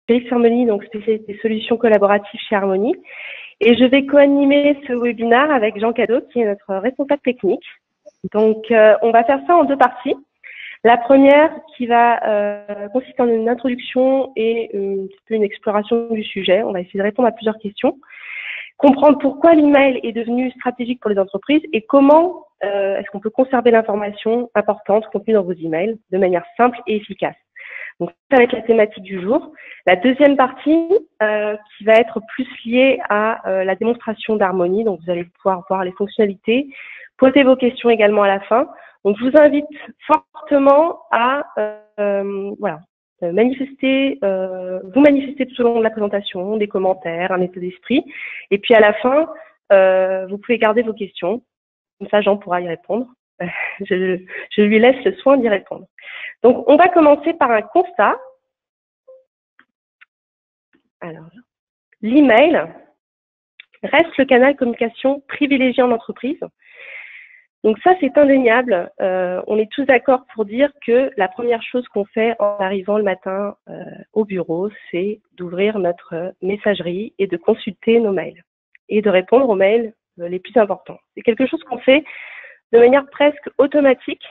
Félix Harmony, donc spécialiste des solutions collaboratives chez Harmony. Et je vais co-animer ce webinaire avec Jean Cadeau, qui est notre responsable technique. Donc, on va faire ça en deux parties. La première qui va consister en une introduction et un petit peu une exploration du sujet. On va essayer de répondre à plusieurs questions. Comprendre pourquoi l'email est devenu stratégique pour les entreprises et comment est-ce qu'on peut conserver l'information importante contenue dans vos emails de manière simple et efficace. Donc, ça va être la thématique du jour. La deuxième partie qui va être plus liée à la démonstration d'Harmony. Donc, vous allez pouvoir voir les fonctionnalités, poser vos questions également à la fin. Donc, je vous invite fortement à manifester tout au long de la présentation, des commentaires, un état d'esprit. Et puis, à la fin, vous pouvez garder vos questions. Comme ça, Jean pourra y répondre. Je lui laisse le soin d'y répondre. Donc, on va commencer par un constat. Alors, l'email reste le canal de communication privilégié en entreprise. Donc ça, c'est indéniable. On est tous d'accord pour dire que la première chose qu'on fait en arrivant le matin au bureau, c'est d'ouvrir notre messagerie et de consulter nos mails et de répondre aux mails les plus importants. C'est quelque chose qu'on fait de manière presque automatique.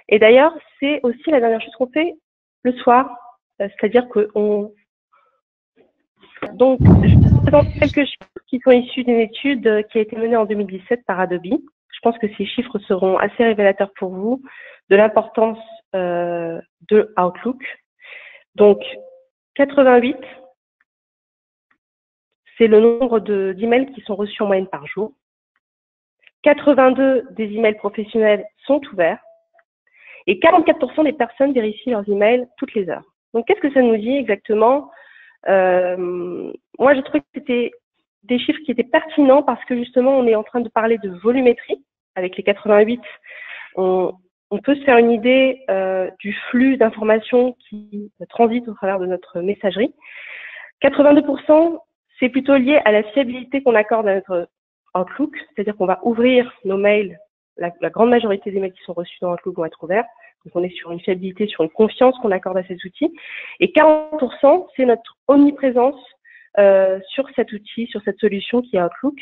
Et d'ailleurs, c'est aussi la dernière chose qu'on fait le soir. C'est-à-dire qu'on... Donc, je vous présente quelques chiffres qui sont issus d'une étude qui a été menée en 2017 par Adobe. Je pense que ces chiffres seront assez révélateurs pour vous de l'importance de Outlook. Donc, 88, c'est le nombre d'emails qui sont reçus en moyenne par jour. 82 des emails professionnels sont ouverts. Et 44% des personnes vérifient leurs emails toutes les heures. Donc, qu'est-ce que ça nous dit exactement? Moi, j'ai trouvé que c'était des chiffres qui étaient pertinents parce que justement, on est en train de parler de volumétrie. Avec les 88, on peut se faire une idée du flux d'informations qui transite au travers de notre messagerie. 82%, c'est plutôt lié à la fiabilité qu'on accorde à notre Outlook, c'est-à-dire qu'on va ouvrir nos mails, la grande majorité des mails qui sont reçus dans Outlook vont être ouverts. Donc, on est sur une fiabilité, sur une confiance qu'on accorde à ces outils. Et 40%, c'est notre omniprésence sur cet outil, sur cette solution qui est Outlook.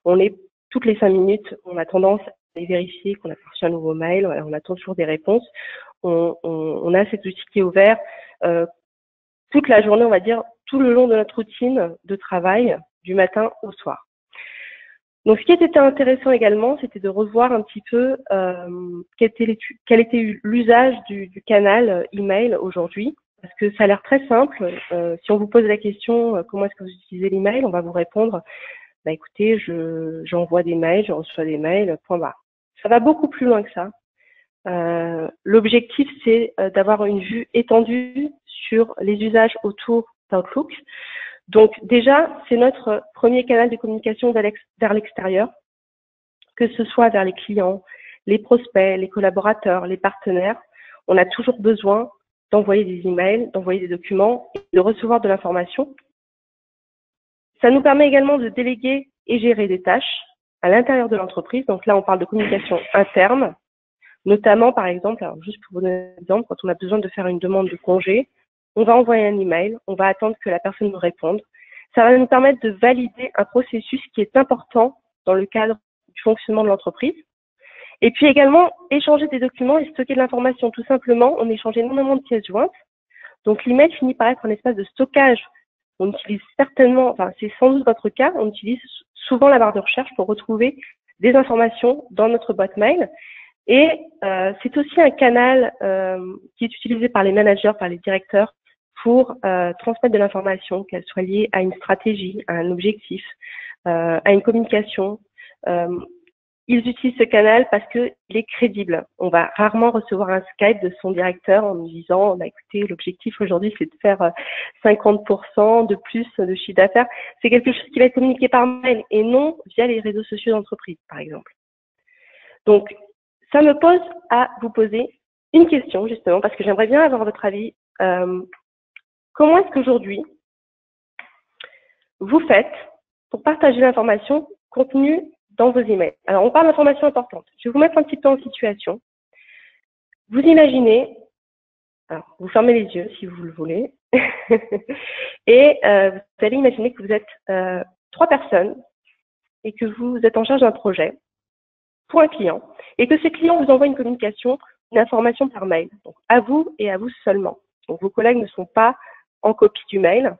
On est toutes les 5 minutes, on a tendance à vérifier qu'on a reçu un nouveau mail, on attend toujours des réponses. On a cet outil qui est ouvert toute la journée, on va dire, tout le long de notre routine de travail, du matin au soir. Donc, ce qui était intéressant également, c'était de revoir un petit peu quel était l'usage du canal email aujourd'hui, parce que ça a l'air très simple. Si on vous pose la question comment est-ce que vous utilisez l'email, on va vous répondre bah, écoutez, j'envoie des mails, je reçois des mails, point barre. Ça va beaucoup plus loin que ça. L'objectif, c'est d'avoir une vue étendue sur les usages autour d'Outlook. Donc déjà, c'est notre premier canal de communication vers l'extérieur, que ce soit vers les clients, les prospects, les collaborateurs, les partenaires. On a toujours besoin d'envoyer des emails, d'envoyer des documents et de recevoir de l'information. Ça nous permet également de déléguer et gérer des tâches à l'intérieur de l'entreprise. Donc là, on parle de communication interne, notamment, par exemple, alors juste pour vous donner un exemple, quand on a besoin de faire une demande de congé, on va envoyer un email, on va attendre que la personne nous réponde. Ça va nous permettre de valider un processus qui est important dans le cadre du fonctionnement de l'entreprise. Et puis également, échanger des documents et stocker de l'information. Tout simplement, on échange énormément de pièces jointes. Donc l'email finit par être un espace de stockage. On utilise certainement, enfin c'est sans doute votre cas, on utilise souvent la barre de recherche pour retrouver des informations dans notre boîte mail. Et c'est aussi un canal qui est utilisé par les managers, par les directeurs pour transmettre de l'information, qu'elle soit liée à une stratégie, à un objectif, à une communication. Ils utilisent ce canal parce qu'il est crédible. On va rarement recevoir un Skype de son directeur en nous disant bah, écoutez, l'objectif aujourd'hui, c'est de faire 50% de plus de chiffre d'affaires. C'est quelque chose qui va être communiqué par mail et non via les réseaux sociaux d'entreprise, par exemple. Donc, ça me pose à vous poser une question, justement, parce que j'aimerais bien avoir votre avis. Comment est-ce qu'aujourd'hui, vous faites pour partager l'information contenue dans vos emails? Alors, on parle d'informations importantes. Je vais vous mettre un petit peu en situation. Vous imaginez, alors, vous fermez les yeux si vous le voulez, Et vous allez imaginer que vous êtes 3 personnes et que vous êtes en charge d'un projet pour un client et que ce client vous envoie une communication, une information par mail, donc à vous et à vous seulement. Donc vos collègues ne sont pas en copie du mail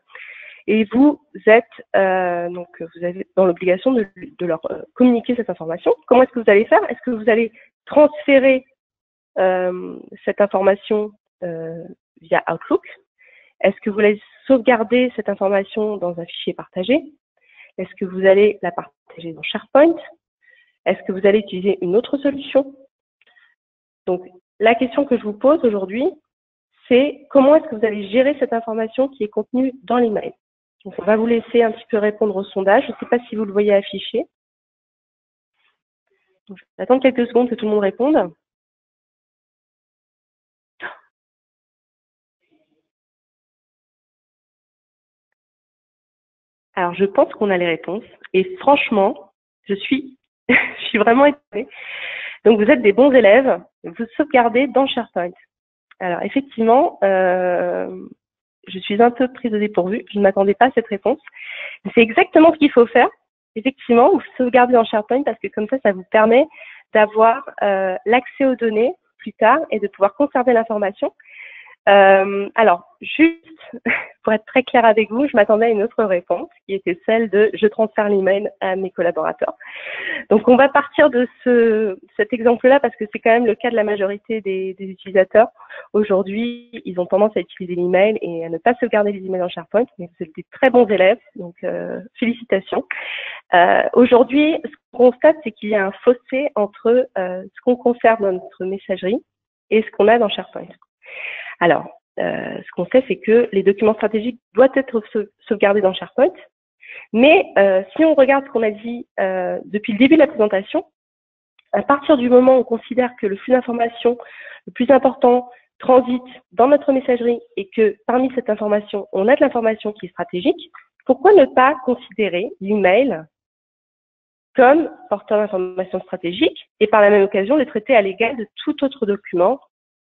et vous êtes vous avez dans l'obligation de leur communiquer cette information. Comment est-ce que vous allez faire? Est-ce que vous allez transférer cette information via Outlook? Est-ce que vous allez sauvegarder cette information dans un fichier partagé? Est-ce que vous allez la partager dans SharePoint? Est-ce que vous allez utiliser une autre solution? Donc, la question que je vous pose aujourd'hui, c'est comment est-ce que vous allez gérer cette information qui est contenue dans l'email? Donc, on va vous laisser un petit peu répondre au sondage. Je ne sais pas si vous le voyez affiché. Donc, je vais attendre quelques secondes que tout le monde réponde. Alors, je pense qu'on a les réponses. Et franchement, je suis vraiment étonnée. Donc, vous êtes des bons élèves. Vous sauvegardez dans SharePoint. Alors, effectivement, je suis un peu prise au dépourvu. Je ne m'attendais pas à cette réponse. C'est exactement ce qu'il faut faire. Effectivement, vous sauvegardez dans SharePoint parce que comme ça vous permet d'avoir l'accès aux données plus tard et de pouvoir conserver l'information. Alors, juste pour être très clair avec vous, je m'attendais à une autre réponse qui était celle de « je transfère l'email à mes collaborateurs ». Donc, on va partir de cet exemple-là parce que c'est quand même le cas de la majorité des utilisateurs. Aujourd'hui, ils ont tendance à utiliser l'email et à ne pas sauvegarder les emails en SharePoint, mais vous êtes des très bons élèves, donc félicitations. Aujourd'hui, ce qu'on constate, c'est qu'il y a un fossé entre ce qu'on conserve dans notre messagerie et ce qu'on a dans SharePoint. Alors, ce qu'on sait, c'est que les documents stratégiques doivent être sauvegardés dans SharePoint. Mais si on regarde ce qu'on a dit depuis le début de la présentation, à partir du moment où on considère que le flux d'informations le plus important transite dans notre messagerie et que parmi cette information, on a de l'information qui est stratégique, pourquoi ne pas considérer l'email comme porteur d'informations stratégiques et par la même occasion les traiter à l'égal de tout autre document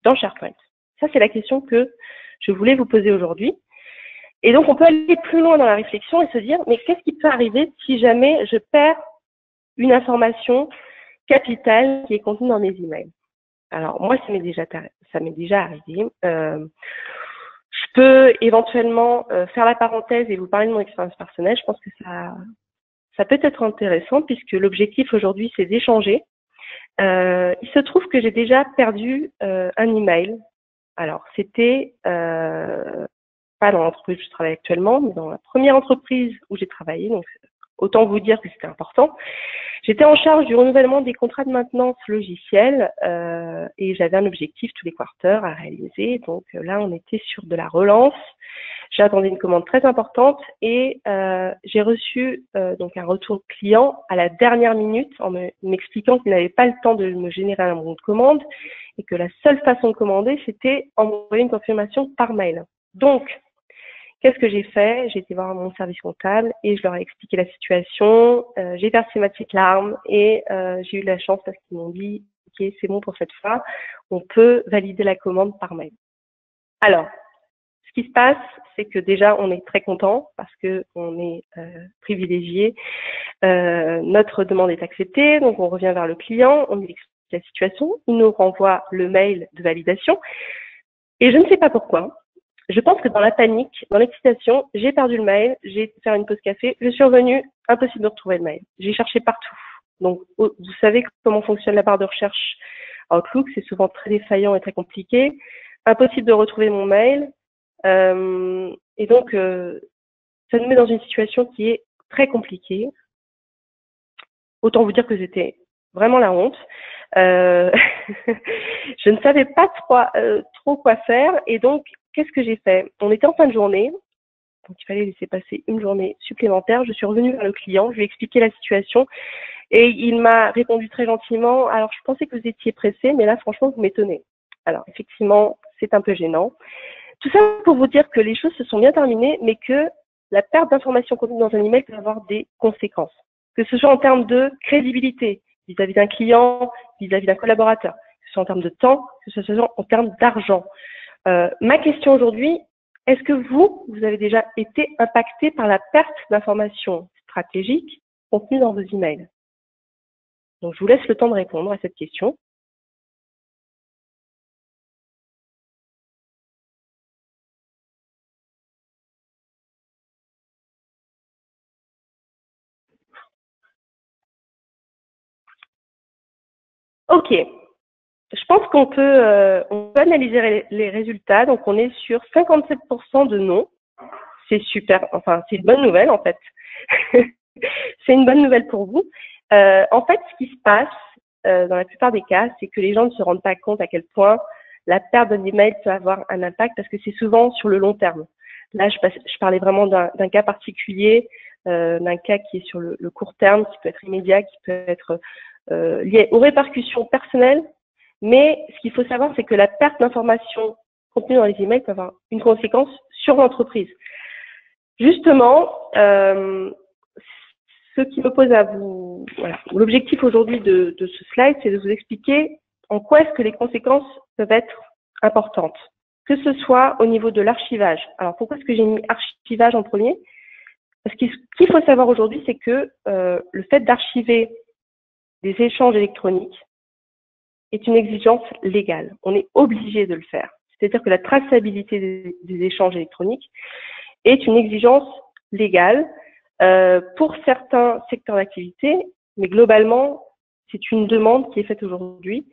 dans SharePoint? Ça, c'est la question que je voulais vous poser aujourd'hui. Et donc, on peut aller plus loin dans la réflexion et se dire, mais qu'est-ce qui peut arriver si jamais je perds une information capitale qui est contenue dans mes emails? Alors, moi, ça m'est déjà arrivé. Je peux éventuellement faire la parenthèse et vous parler de mon expérience personnelle. Je pense que ça peut être intéressant puisque l'objectif aujourd'hui, c'est d'échanger. Il se trouve que j'ai déjà perdu un email. Alors, c'était pas dans l'entreprise où je travaille actuellement, mais dans la première entreprise où j'ai travaillé, donc autant vous dire que c'était important. J'étais en charge du renouvellement des contrats de maintenance logicielle et j'avais un objectif tous les quarters à réaliser. Donc là, on était sur de la relance. J'attendais une commande très importante et j'ai reçu donc un retour client à la dernière minute en m'expliquant qu'il n'avait pas le temps de me générer un bon de commande et que la seule façon de commander, c'était envoyer une confirmation par mail. Donc, qu'est-ce que j'ai fait? J'ai été voir mon service comptable et je leur ai expliqué la situation. J'ai versé ma petite larme et j'ai eu la chance parce qu'ils m'ont dit « Ok, c'est bon pour cette fois, on peut valider la commande par mail ». Alors, ce qui se passe, c'est que déjà, on est très content parce que on est privilégié. Notre demande est acceptée, donc on revient vers le client, on lui explique la situation, il nous renvoie le mail de validation et je ne sais pas pourquoi. Je pense que dans la panique, dans l'excitation, j'ai perdu le mail, j'ai été faire une pause café, je suis revenue, impossible de retrouver le mail. J'ai cherché partout. Donc, vous savez comment fonctionne la barre de recherche Outlook, c'est souvent très défaillant et très compliqué. Impossible de retrouver mon mail. Et donc, ça nous met dans une situation qui est très compliquée. Autant vous dire que c'était vraiment la honte. Je ne savais pas trop quoi faire et donc, qu'est-ce que j'ai fait? On était en fin de journée, donc il fallait laisser passer une journée supplémentaire. Je suis revenue vers le client, je lui ai expliqué la situation et il m'a répondu très gentiment. Alors, je pensais que vous étiez pressé, mais là, franchement, vous m'étonnez. Alors, effectivement, c'est un peu gênant. Tout ça pour vous dire que les choses se sont bien terminées, mais que la perte d'informations contenues dans un email peut avoir des conséquences. Que ce soit en termes de crédibilité vis-à-vis d'un client, vis-à-vis d'un collaborateur, que ce soit en termes de temps, que ce soit en termes d'argent. Ma question aujourd'hui, Est-ce que vous avez déjà été impacté par la perte d'informations stratégiques contenues dans vos emails? Donc, je vous laisse le temps de répondre à cette question. OK. Je pense qu'on peut analyser les résultats. Donc, on est sur 57% de non. C'est super. Enfin, c'est une bonne nouvelle, en fait. C'est une bonne nouvelle pour vous. En fait, ce qui se passe dans la plupart des cas, c'est que les gens ne se rendent pas compte à quel point la perte d'un email peut avoir un impact parce que c'est souvent sur le long terme. Là, je parlais vraiment d'un cas particulier, d'un cas qui est sur le court terme, qui peut être immédiat, qui peut être lié aux répercussions personnelles. Mais ce qu'il faut savoir, c'est que la perte d'informations contenues dans les emails peut avoir une conséquence sur l'entreprise. Justement, ce qui me pose à vous, voilà, l'objectif aujourd'hui de ce slide, c'est de vous expliquer en quoi est-ce que les conséquences peuvent être importantes, que ce soit au niveau de l'archivage. Alors pourquoi est-ce que j'ai mis archivage en premier? Parce que ce qu'il faut savoir aujourd'hui, c'est que le fait d'archiver des échanges électroniques est une exigence légale. On est obligé de le faire. C'est-à-dire que la traçabilité des échanges électroniques est une exigence légale pour certains secteurs d'activité, mais globalement, c'est une demande qui est faite aujourd'hui.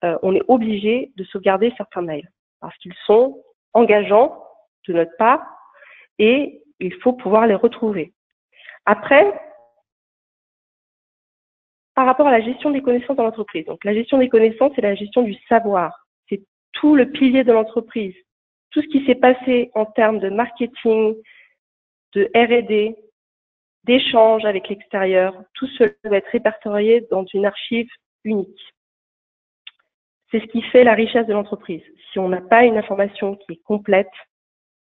On est obligé de sauvegarder certains mails parce qu'ils sont engageants de notre part et il faut pouvoir les retrouver. Après, par rapport à la gestion des connaissances dans l'entreprise. Donc, la gestion des connaissances, c'est la gestion du savoir. C'est tout le pilier de l'entreprise. Tout ce qui s'est passé en termes de marketing, de R&D, d'échanges avec l'extérieur, tout cela doit être répertorié dans une archive unique. C'est ce qui fait la richesse de l'entreprise. Si on n'a pas une information qui est complète,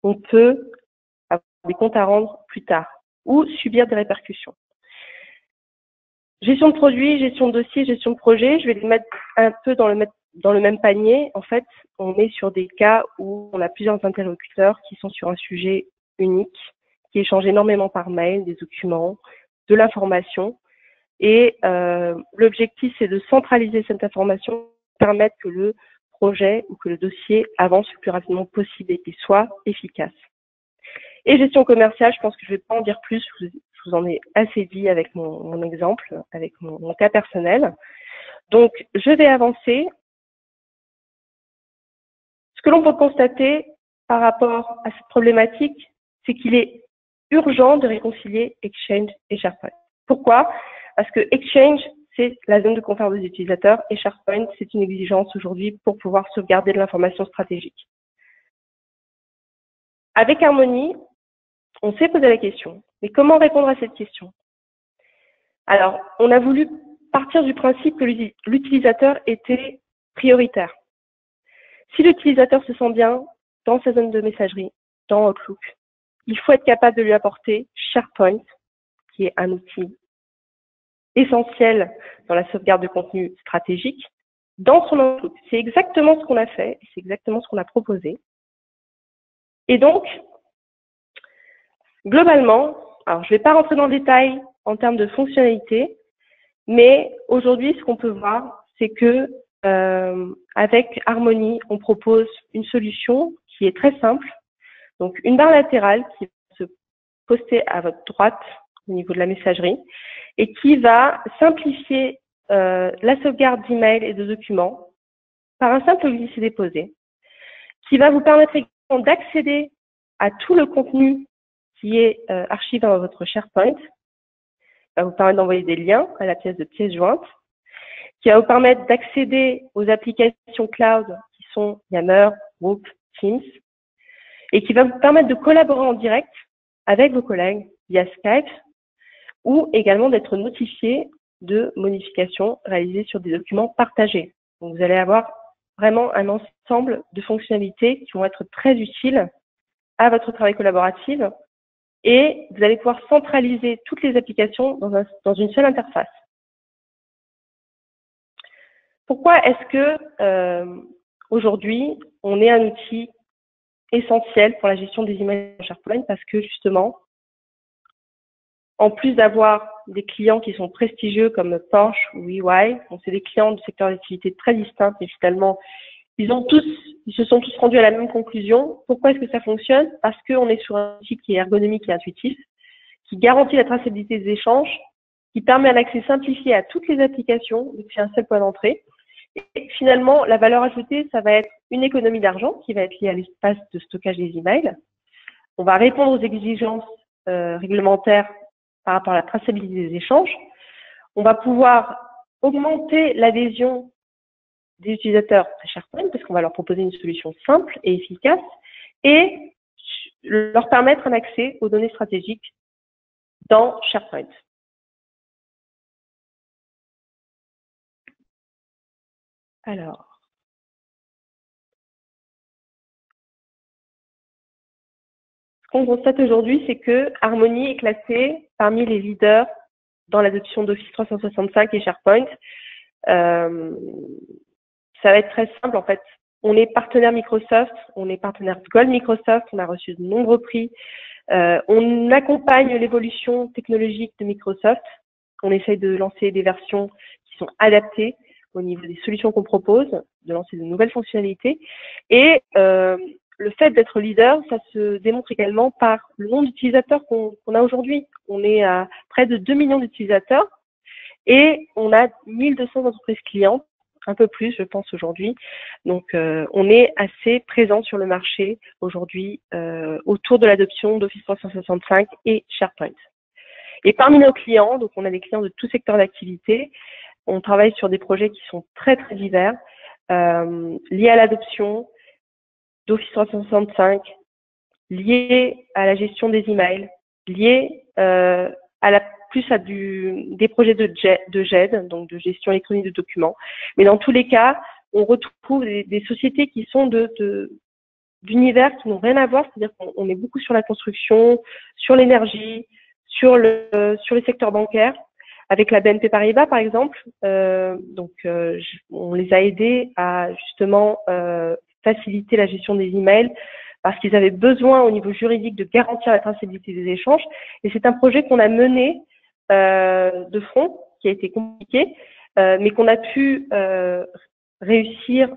on peut avoir des comptes à rendre plus tard ou subir des répercussions. Gestion de produits, gestion de dossiers, gestion de projet, je vais les mettre un peu dans le même panier. En fait, on est sur des cas où on a plusieurs interlocuteurs qui sont sur un sujet unique, qui échangent énormément par mail, des documents, de l'information. Et l'objectif, c'est de centraliser cette information, permettre que le projet ou que le dossier avance le plus rapidement possible et qu'il soit efficace. Et gestion commerciale, je pense que je ne vais pas en dire plus, je vous en ai assez dit avec mon exemple, avec mon cas personnel. Donc, je vais avancer. Ce que l'on peut constater par rapport à cette problématique, c'est qu'il est urgent de réconcilier Exchange et SharePoint. Pourquoi? Parce que Exchange, c'est la zone de confort des utilisateurs et SharePoint, c'est une exigence aujourd'hui pour pouvoir sauvegarder de l'information stratégique. Avec Harmony, on s'est posé la question, mais comment répondre à cette question? Alors, on a voulu partir du principe que l'utilisateur était prioritaire. Si l'utilisateur se sent bien dans sa zone de messagerie, dans Outlook, il faut être capable de lui apporter SharePoint, qui est un outil essentiel dans la sauvegarde de contenu stratégique, dans son Outlook. C'est exactement ce qu'on a fait, c'est exactement ce qu'on a proposé. Et donc, globalement, alors je ne vais pas rentrer dans le détail en termes de fonctionnalité, mais aujourd'hui, ce qu'on peut voir, c'est que avec Harmony, on propose une solution qui est très simple. Donc, une barre latérale qui va se poster à votre droite au niveau de la messagerie et qui va simplifier la sauvegarde d'emails et de documents par un simple glisser-déposer, qui va vous permettre également d'accéder à tout le contenu qui est archivé dans votre SharePoint, va vous permettre d'envoyer des liens à la pièce de pièces jointes, qui va vous permettre d'accéder aux applications cloud qui sont Yammer, Group, Teams, et qui va vous permettre de collaborer en direct avec vos collègues via Skype ou également d'être notifié de modifications réalisées sur des documents partagés. Donc, vous allez avoir vraiment un ensemble de fonctionnalités qui vont être très utiles à votre travail collaboratif et vous allez pouvoir centraliser toutes les applications dans une seule interface. Pourquoi est-ce que aujourd'hui, on est un outil essentiel pour la gestion des emails en SharePoint parce que justement, en plus d'avoir des clients qui sont prestigieux comme Porsche ou EY, donc c'est des clients du secteur d'activité très distincts, mais finalement, ils se sont tous rendus à la même conclusion. Pourquoi est-ce que ça fonctionne? Parce qu'on est sur un outil qui est ergonomique et intuitif, qui garantit la traçabilité des échanges, qui permet un accès simplifié à toutes les applications depuis un seul point d'entrée. Et finalement, la valeur ajoutée, ça va être une économie d'argent qui va être liée à l'espace de stockage des emails. On va répondre aux exigences réglementaires par rapport à la traçabilité des échanges. On va pouvoir augmenter l'adhésion des utilisateurs à SharePoint parce qu'on va leur proposer une solution simple et efficace et leur permettre un accès aux données stratégiques dans SharePoint. Alors, ce qu'on constate aujourd'hui, c'est que Harmony est classé parmi les leaders dans l'adoption d'Office 365 et SharePoint. Ça va être très simple, en fait. On est partenaire Microsoft, on est partenaire Gold Microsoft, on a reçu de nombreux prix. On accompagne l'évolution technologique de Microsoft. On essaye de lancer des versions qui sont adaptées au niveau des solutions qu'on propose, de lancer de nouvelles fonctionnalités. Et le fait d'être leader, ça se démontre également par le nombre d'utilisateurs qu'on a aujourd'hui. On est à près de 2 millions d'utilisateurs et on a 1200 entreprises clientes, un peu plus, je pense, aujourd'hui. Donc, on est assez présent sur le marché aujourd'hui autour de l'adoption d'Office 365 et SharePoint. Et parmi nos clients, donc on a des clients de tout secteur d'activité, on travaille sur des projets qui sont très, très divers, liés à l'adoption d'Office 365, liés à la gestion des emails, liés plus à des projets de GED, donc de gestion électronique de documents. Mais dans tous les cas, on retrouve des sociétés qui sont d'univers qui n'ont rien à voir, c'est-à-dire qu'on est beaucoup sur la construction, sur l'énergie, sur les secteurs bancaires. Avec la BNP Paribas, par exemple, on les a aidés à justement faciliter la gestion des emails parce qu'ils avaient besoin au niveau juridique de garantir la traçabilité des échanges. Et c'est un projet qu'on a mené de front, qui a été compliqué, mais qu'on a pu réussir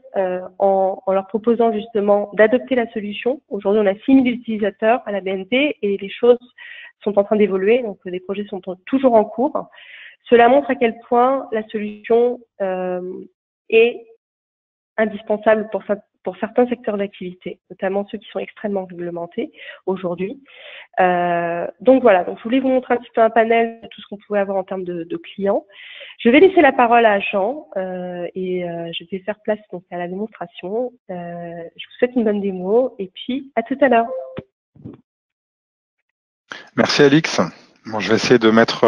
en leur proposant justement d'adopter la solution. Aujourd'hui, on a 6 000 utilisateurs à la BNP et les choses sont en train d'évoluer, donc les projets sont toujours en cours. Cela montre à quel point la solution est indispensable pour certains secteurs d'activité, notamment ceux qui sont extrêmement réglementés aujourd'hui. Donc voilà, donc je voulais vous montrer un petit peu un panel de tout ce qu'on pouvait avoir en termes de clients. Je vais laisser la parole à Jean et je vais faire place donc à la démonstration. Je vous souhaite une bonne démo et puis à tout à l'heure. Merci Alix. Bon, je vais essayer de mettre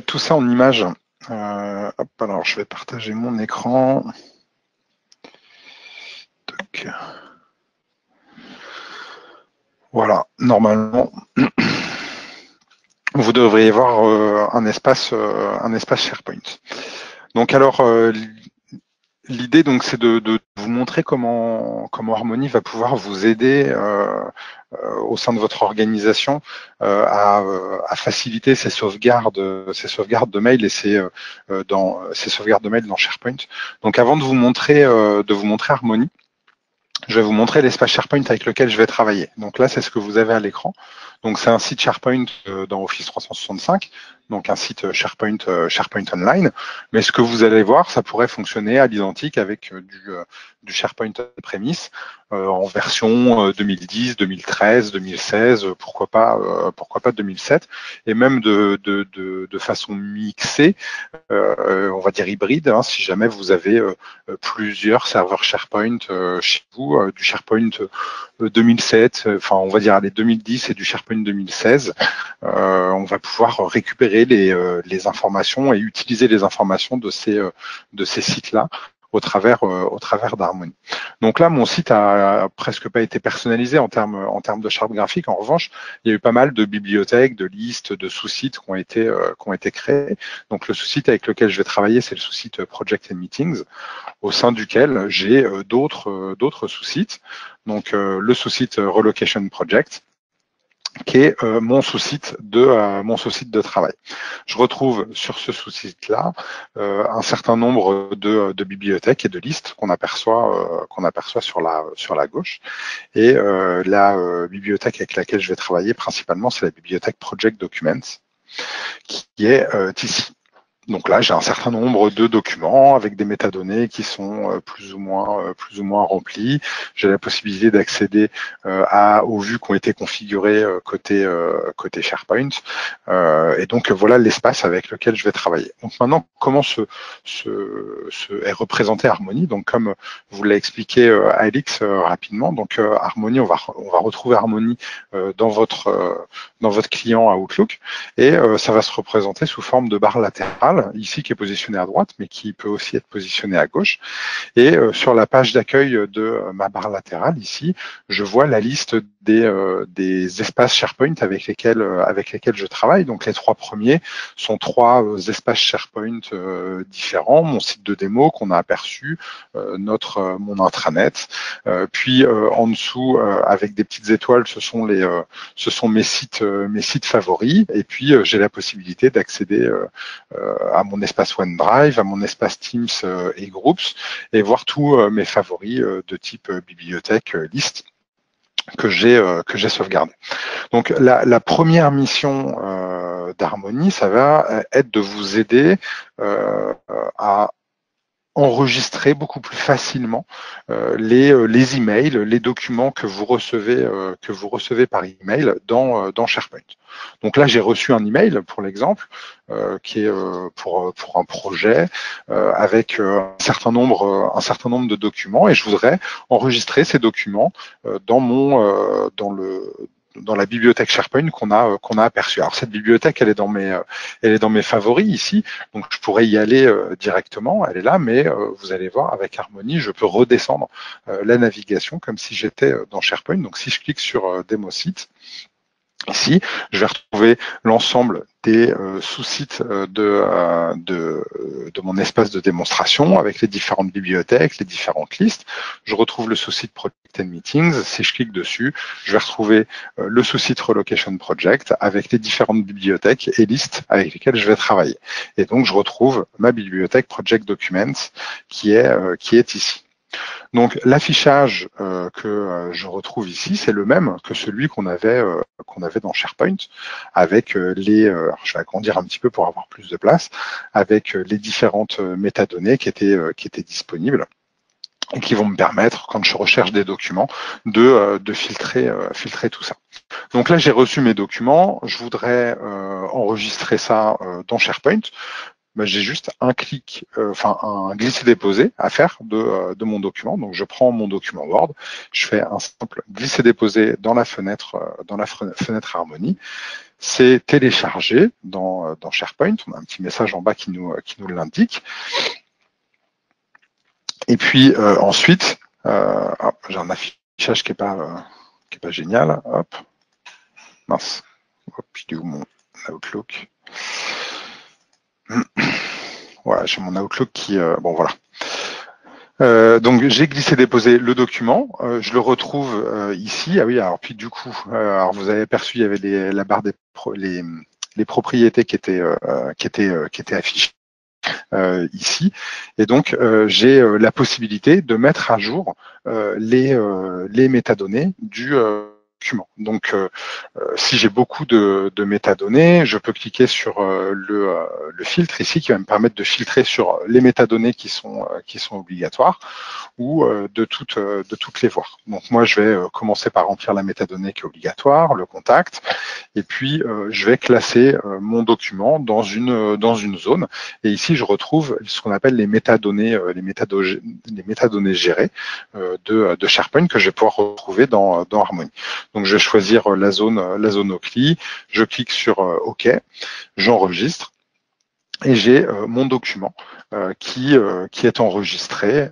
tout ça en image. Hop, alors je vais partager mon écran. Donc, voilà, normalement, vous devriez voir un espace SharePoint. Donc alors, l'idée donc c'est de vous montrer comment Harmony va pouvoir vous aider au sein de votre organisation à faciliter ces sauvegardes de mail et ces sauvegardes de mail dans SharePoint. Donc avant de vous montrer Harmony, je vais vous montrer l'espace SharePoint avec lequel je vais travailler. Donc là, c'est ce que vous avez à l'écran. Donc c'est un site SharePoint dans Office 365, donc un site SharePoint Online. Mais ce que vous allez voir, ça pourrait fonctionner à l'identique avec du SharePoint on-premise en version 2010, 2013, 2016, pourquoi pas 2007, et même de façon mixée, on va dire hybride, hein, si jamais vous avez plusieurs serveurs SharePoint chez vous, du SharePoint 2007, enfin on va dire les 2010 et du SharePoint 2016, on va pouvoir récupérer les informations et utiliser les informations de ces sites-là au travers d'Harmony. Donc là, mon site a presque pas été personnalisé en termes de charte graphique. En revanche, il y a eu pas mal de bibliothèques, de listes, de sous-sites qui ont été créés. Donc le sous-site avec lequel je vais travailler, c'est le sous-site Project and Meetings, au sein duquel j'ai d'autres sous-sites. Donc le sous-site Relocation Project, qui est mon sous-site de travail. Je retrouve sur ce sous-site-là un certain nombre de bibliothèques et de listes qu'on aperçoit sur la gauche. Et la bibliothèque avec laquelle je vais travailler principalement, c'est la bibliothèque Project Documents, qui est ici. Donc là, j'ai un certain nombre de documents avec des métadonnées qui sont plus ou moins remplis. J'ai la possibilité d'accéder aux vues qui ont été configurées côté SharePoint. Et donc voilà l'espace avec lequel je vais travailler. Donc maintenant, comment est représenté Harmony? Donc comme vous l'a expliqué Alix rapidement, donc Harmony, on va retrouver Harmony dans votre client Outlook, et ça va se représenter sous forme de barre latérale, ici qui est positionné à droite, mais qui peut aussi être positionné à gauche. Et sur la page d'accueil de ma barre latérale, ici, je vois la liste des espaces SharePoint avec lesquels je travaille. Donc les 3 premiers sont 3 espaces SharePoint différents. Mon site de démo qu'on a aperçu, mon intranet. Puis en dessous, avec des petites étoiles, ce sont mes sites favoris. Et puis j'ai la possibilité d'accéder à mon espace OneDrive, à mon espace Teams et Groups, et voir tous mes favoris de type bibliothèque, liste, que j'ai sauvegardé. Donc la première mission d'Harmony, ça va être de vous aider à enregistrer beaucoup plus facilement les emails, les documents que vous recevez par email dans SharePoint. Donc là, j'ai reçu un email pour l'exemple qui est pour un projet avec un certain nombre de documents, et je voudrais enregistrer ces documents dans la bibliothèque SharePoint qu'on a aperçue. Alors cette bibliothèque, elle est dans mes favoris ici, donc je pourrais y aller directement, elle est là, mais vous allez voir, avec Harmony, je peux redescendre la navigation comme si j'étais dans SharePoint. Donc si je clique sur Démo Site, ici, je vais retrouver l'ensemble des sous-sites de mon espace de démonstration avec les différentes bibliothèques, les différentes listes. Je retrouve le sous-site Project and Meetings. Si je clique dessus, je vais retrouver le sous-site Relocation Project avec les différentes bibliothèques et listes avec lesquelles je vais travailler. Et donc, je retrouve ma bibliothèque Project Documents qui est ici. Donc l'affichage que je retrouve ici, c'est le même que celui qu'on avait dans SharePoint, avec je vais agrandir un petit peu pour avoir plus de place, avec les différentes métadonnées qui étaient disponibles et qui vont me permettre, quand je recherche des documents, de filtrer tout ça. Donc là, j'ai reçu mes documents, je voudrais enregistrer ça dans SharePoint. J'ai juste un clic, un glisser-déposer à faire de mon document. Donc, je prends mon document Word, je fais un simple glisser-déposer dans la fenêtre Harmony. C'est téléchargé dans SharePoint. On a un petit message en bas qui nous l'indique. Et puis ensuite, j'ai un affichage qui est pas génial. Hop, mince. Hop, il est où mon Outlook? Voilà, j'ai mon Outlook qui... bon, voilà. Donc, j'ai glissé-déposé le document. Je le retrouve ici. Ah oui, alors puis du coup, alors vous avez aperçu, il y avait la barre les propriétés qui étaient affichées ici. Et donc, j'ai la possibilité de mettre à jour les métadonnées du document. Donc, si j'ai beaucoup de métadonnées, je peux cliquer sur le filtre ici qui va me permettre de filtrer sur les métadonnées qui sont obligatoires ou de toutes les voir. Donc moi, je vais commencer par remplir la métadonnée qui est obligatoire, le contact, et puis je vais classer mon document dans une zone. Et ici, je retrouve ce qu'on appelle les métadonnées gérées de SharePoint que je vais pouvoir retrouver dans Harmony. Donc je vais choisir la zone OCLI, je clique sur OK, j'enregistre et j'ai mon document qui est enregistré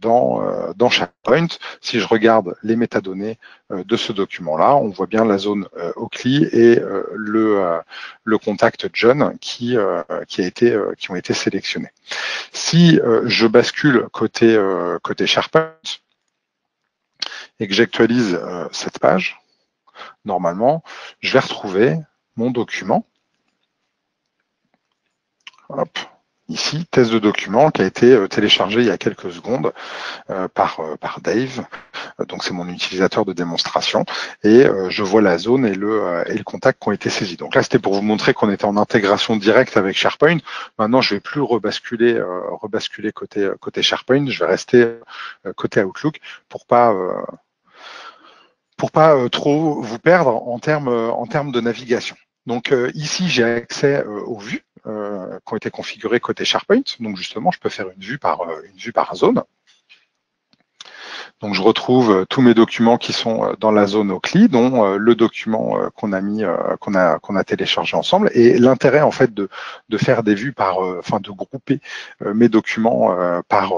dans SharePoint. Si je regarde les métadonnées de ce document-là, on voit bien la zone Oakley et le contact John qui ont été sélectionnés. Si je bascule côté SharePoint et que j'actualise cette page, normalement, je vais retrouver mon document. Hop, ici, test de document qui a été téléchargé il y a quelques secondes par Dave. Donc c'est mon utilisateur de démonstration et je vois la zone et le contact qui ont été saisis. Donc là, c'était pour vous montrer qu'on était en intégration directe avec SharePoint. Maintenant, je vais plus rebasculer côté SharePoint. Je vais rester côté Outlook pour pas trop vous perdre en termes de navigation. Donc ici, j'ai accès aux vues qui ont été configurées côté SharePoint. Donc justement, je peux faire une vue par zone. Donc je retrouve tous mes documents qui sont dans la zone Oakley, dont le document qu'on a téléchargé ensemble. Et l'intérêt en fait de faire des vues de grouper mes documents par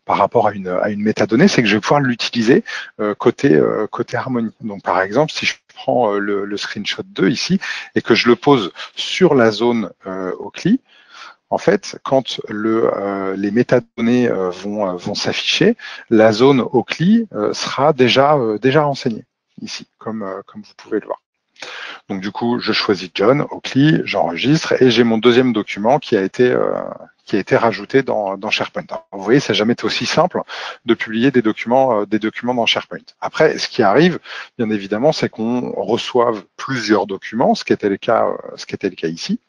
rapport à une métadonnée, c'est que je vais pouvoir l'utiliser côté Harmony. Donc par exemple, si je prends le screenshot 2 ici et que je le pose sur la zone Oakley, en fait, quand les métadonnées vont s'afficher, la zone Oakley sera déjà renseignée ici, comme vous pouvez le voir. Donc du coup, je choisis John, Oakley, j'enregistre et j'ai mon deuxième document qui a été rajouté dans SharePoint. Alors, vous voyez, ça n'a jamais été aussi simple de publier des documents dans SharePoint. Après, ce qui arrive, bien évidemment, c'est qu'on reçoive plusieurs documents, ce qui était le cas ici.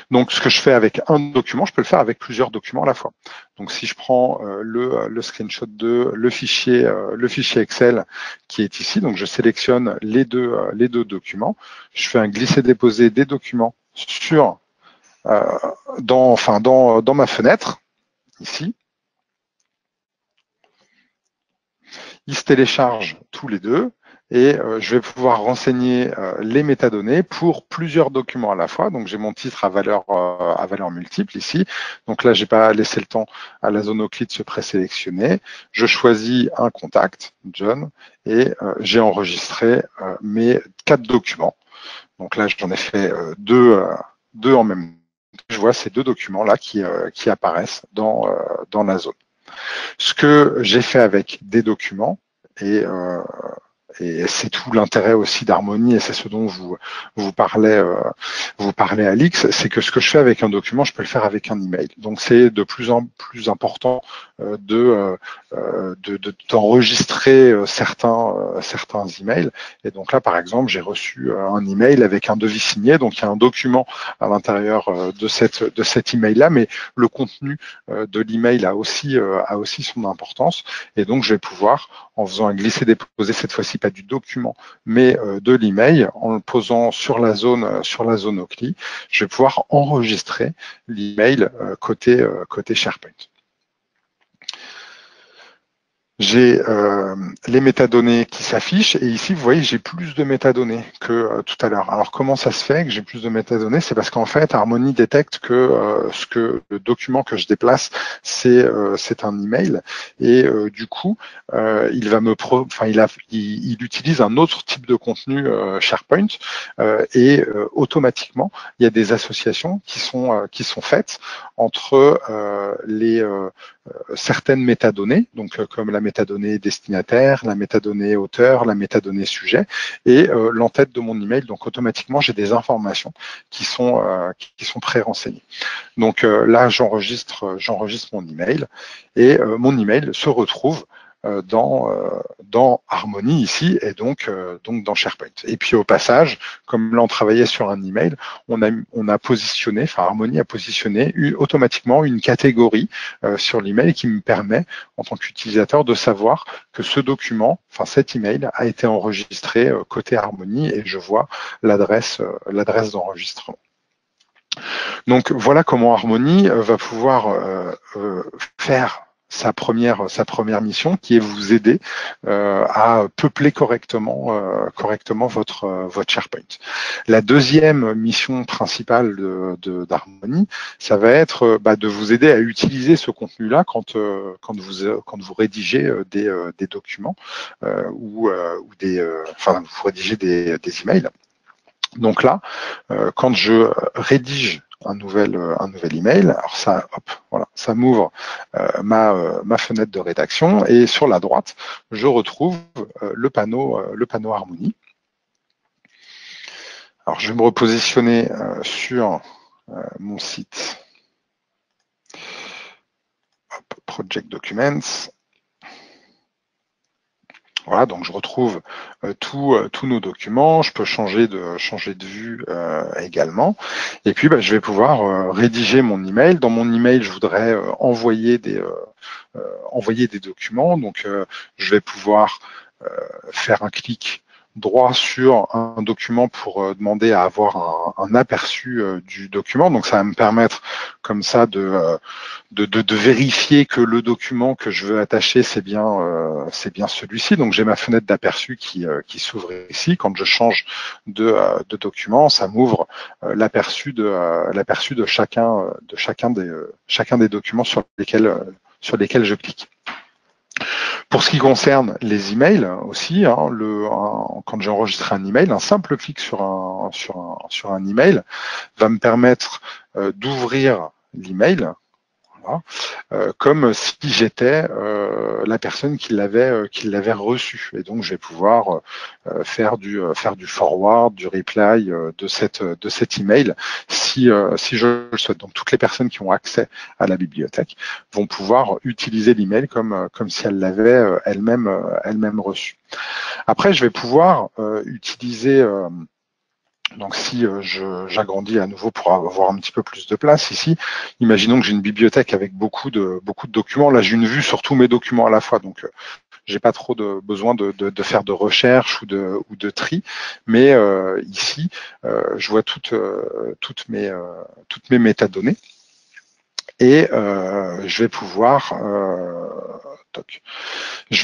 Donc, ce que je fais avec un document, je peux le faire avec plusieurs documents à la fois. Donc, si je prends le screenshot 2, le fichier Excel qui est ici, donc je sélectionne les deux documents, je fais un glisser-déposer des documents dans ma fenêtre, ici. Ils se téléchargent tous les deux. Et je vais pouvoir renseigner les métadonnées pour plusieurs documents à la fois. Donc j'ai mon titre à valeur multiple ici. Donc là, j'ai pas laissé le temps à la zone Oakley de se présélectionner. Je choisis un contact, John, et j'ai enregistré mes 4 documents. Donc là, j'en ai fait deux en même temps. Je vois ces 2 documents là qui apparaissent dans la zone. Ce que j'ai fait avec des documents et c'est tout l'intérêt aussi d'Harmony, et c'est ce dont vous parlez Alix, c'est que ce que je fais avec un document, je peux le faire avec un email. Donc c'est de plus en plus important d'enregistrer certains emails. Et donc là, par exemple, j'ai reçu un email avec un devis signé, donc il y a un document à l'intérieur de cet email-là, mais le contenu de l'email a aussi son importance. Et donc je vais pouvoir, en faisant un glisser-déposer cette fois-ci pas du document, mais de l'email, en le posant sur la zone Oakley, je vais pouvoir enregistrer l'email côté SharePoint. J'ai les métadonnées qui s'affichent et ici, vous voyez, j'ai plus de métadonnées que tout à l'heure. Alors, comment ça se fait que j'ai plus de métadonnées? C'est parce qu'en fait, Harmony détecte que le document que je déplace, c'est un email et du coup, il utilise un autre type de contenu SharePoint et automatiquement, il y a des associations qui sont faites entre certaines métadonnées, donc comme la métadonnée destinataire, la métadonnée auteur, la métadonnée sujet, et l'entête de mon email. Donc automatiquement, j'ai des informations qui sont pré-renseignées. Donc là, j'enregistre mon email et mon email se retrouve dans Harmony ici et donc dans SharePoint. Et puis au passage, comme là on travaillait sur un email, Harmony a positionné automatiquement une catégorie sur l'email qui me permet en tant qu'utilisateur de savoir que ce document, cet email a été enregistré côté Harmony et je vois l'adresse d'enregistrement. Donc voilà comment Harmony va pouvoir faire sa première mission, qui est vous aider à peupler correctement votre SharePoint. La deuxième mission principale d'Harmony, ça va être de vous aider à utiliser ce contenu-là quand vous rédigez des documents ou vous rédigez des emails. Donc là, quand je rédige un nouvel email, alors ça, hop, voilà, ça m'ouvre ma fenêtre de rédaction, et sur la droite, je retrouve le panneau Harmony. Alors je vais me repositionner sur mon site Project Documents. Voilà, donc je retrouve tous nos documents. Je peux changer de vue également. Et puis, je vais pouvoir rédiger mon email. Dans mon email, je voudrais envoyer des documents. Donc, je vais pouvoir faire un clic droit sur un document pour demander à avoir un aperçu du document. Donc, ça va me permettre comme ça de vérifier que le document que je veux attacher, c'est bien celui-ci. Donc, j'ai ma fenêtre d'aperçu qui s'ouvre ici. Quand je change de document, ça m'ouvre l'aperçu de chacun des documents sur lesquels je clique. Pour ce qui concerne les emails aussi, quand j'enregistre un email, un simple clic sur un email va me permettre d'ouvrir l'email, comme si j'étais la personne qui l'avait reçu. Et donc, je vais pouvoir faire du forward, du reply de cet email si je le souhaite. Donc, toutes les personnes qui ont accès à la bibliothèque vont pouvoir utiliser l'email comme si elles l'avaient elles-mêmes reçu. Après, je vais pouvoir utiliser donc si j'agrandis à nouveau pour avoir un petit peu plus de place ici, imaginons que j'ai une bibliothèque avec beaucoup de documents. Là, j'ai une vue sur tous mes documents à la fois, donc j'ai pas trop besoin de faire de recherche ou de tri. Mais ici, je vois toutes mes métadonnées. Et je vais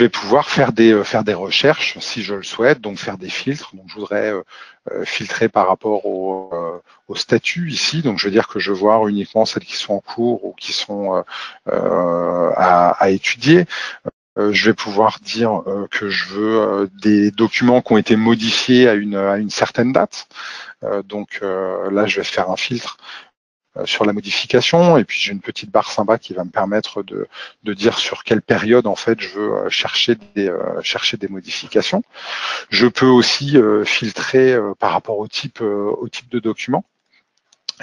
pouvoir faire des recherches si je le souhaite, donc faire des filtres. Donc je voudrais filtrer par rapport au statut ici. Donc je veux dire que je veux voir uniquement celles qui sont en cours ou qui sont à étudier. Je vais pouvoir dire que je veux des documents qui ont été modifiés à une certaine date. Donc là, je vais faire un filtre sur la modification, et puis j'ai une petite barre sympa qui va me permettre de dire sur quelle période en fait je veux chercher des modifications. Je peux aussi filtrer par rapport au type de document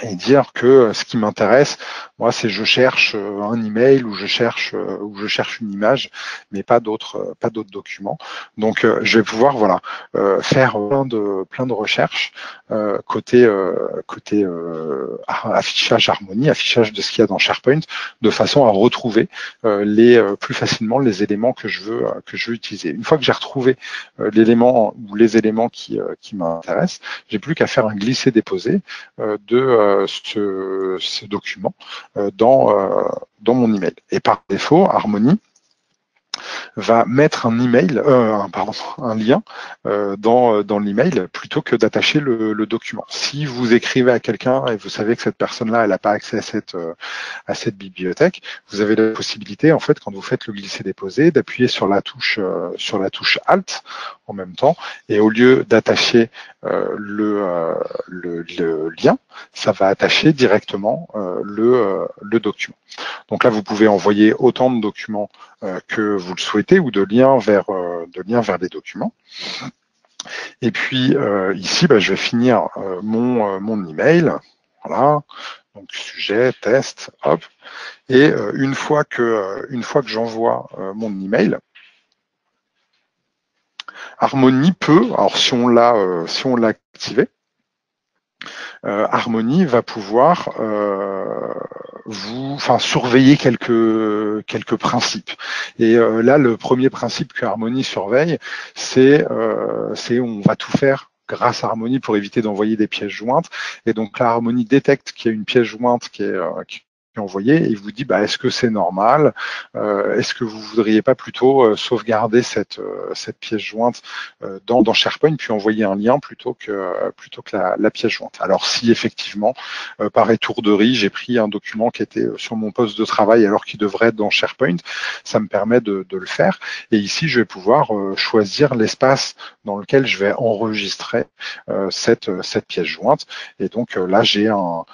et dire que ce qui m'intéresse, moi, c'est je cherche un email ou je cherche une image, mais pas d'autres documents. Donc, je vais pouvoir faire plein de recherches côté affichage Harmony, affichage de ce qu'il y a dans SharePoint, de façon à retrouver plus facilement les éléments que je veux utiliser. Une fois que j'ai retrouvé l'élément ou les éléments qui m'intéressent, j'ai plus qu'à faire un glisser-déposer de ce document dans mon email. Et par défaut, Harmony va mettre un lien dans l'email plutôt que d'attacher le document. Si vous écrivez à quelqu'un et vous savez que cette personne-là, elle n'a pas accès à cette bibliothèque, vous avez la possibilité, en fait, quand vous faites le glisser-déposer, d'appuyer sur la touche Alt en même temps, et au lieu d'attacher le lien, ça va attacher directement le document. Donc là, vous pouvez envoyer autant de documents que vous le souhaitez, ou de liens vers des documents. Et puis ici, je vais finir mon email. Voilà. Donc sujet, test, hop. Et une fois que j'envoie mon email, Harmony peut, alors si on l'a activé, Harmony va pouvoir surveiller quelques principes. Et là, le premier principe que Harmony surveille, c'est on va tout faire grâce à Harmony pour éviter d'envoyer des pièces jointes. Et donc là, Harmony détecte qu'il y a une pièce jointe qui envoyé, et il vous dit est-ce que c'est normal, est-ce que vous voudriez pas plutôt sauvegarder cette pièce jointe dans SharePoint puis envoyer un lien plutôt que la pièce jointe. Alors si effectivement par étourderie j'ai pris un document qui était sur mon poste de travail alors qu'il devrait être dans SharePoint, ça me permet de le faire, et ici je vais pouvoir choisir l'espace dans lequel je vais enregistrer cette pièce jointe, et donc là j'ai un